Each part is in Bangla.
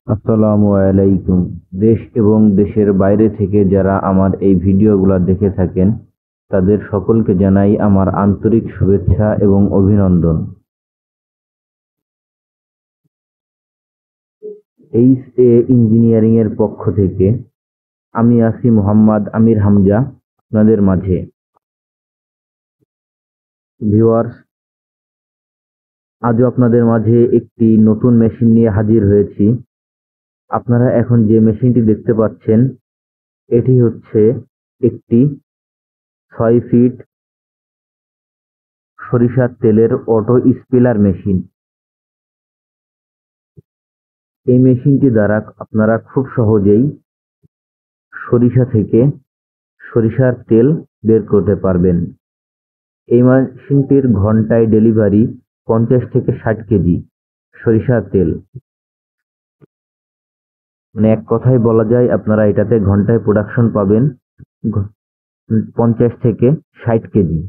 আসসালামু আলাইকুম। দেশ এবং দেশের বাইরে থেকে যারা আমার এই ভিডিওগুলো দেখে থাকেন তাদের সকলকে জানাই আমার আন্তরিক শুভেচ্ছা এবং অভিনন্দন। এইচএ ইঞ্জিনিয়ারিং এর পক্ষ থেকে আমি আছি মোহাম্মদ আমির হামজা আপনাদের মাঝে। ভিউয়ার্স, আজও আপনাদের মাঝে একটি নতুন মেশিন নিয়ে হাজির হয়েছি। আপনারা এখন যে মেশিনটি দেখতে পাচ্ছেন এটি হচ্ছে একটি 6 ফিট সরিষার তেলের অটো স্পিলার মেশিন। এই মেশিনটি দ্বারা আপনারা খুব সহজেই সরিষা থেকে সরিষার তেল বের করতে পারবেন। এই মেশিনটির ঘন্টায় ডেলিভারি 50 থেকে 60 কেজি সরিষার তেল। মানে এক কথায় বলা যায় আপনারা এটাতে ঘন্টায় প্রোডাকশন পাবেন 50 থেকে 60 কেজি,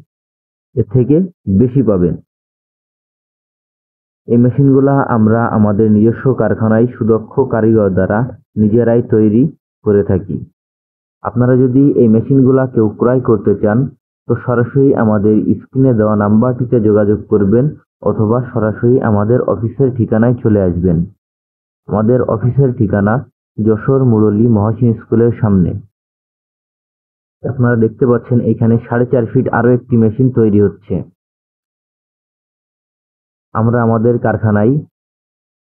এর থেকে বেশি পাবেন। এই মেশিনগুলা আমরা আমাদের নিজস্ব কারখানায় সুদক্ষ কারিগর দ্বারা নিজেরাই তৈরি করে থাকি। আপনারা যদি এই মেশিনগুলা কেউ ক্রয় করতে চান তো সরাসরি আমাদের স্ক্রিনে দেওয়া নাম্বারটিতে যোগাযোগ করবেন অথবা সরাসরি আমাদের অফিসের ঠিকানায় চলে আসবেন। আমাদের অফিসের ঠিকানা যশোর মুরলী মহসিন স্কুলের সামনে। আপনারা দেখতে পাচ্ছেন এখানে 4.5 ফিট আরো একটি মেশিন তৈরি হচ্ছে। আমরা আমাদের কারখানায়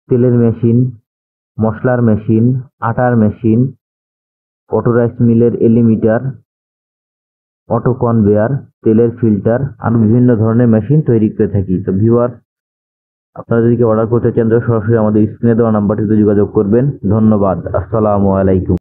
তেলের মেশিন, মশলার মেশিন, আটার মেশিন, অটো রাইস মিলের এলিমিটার, অটো কনভেয়ার, তেলের ফিল্টার আর বিভিন্ন ধরনের মেশিন তৈরি করে থাকি। তো ভিউয়ার, আপনারা যদি কেউ অর্ডার করতে চান তো সরাসরি আমাদের স্ক্রিনে দেওয়া নাম্বারটিতে যোগাযোগ করবেন। ধন্যবাদ। আসসালামু আলাইকুম।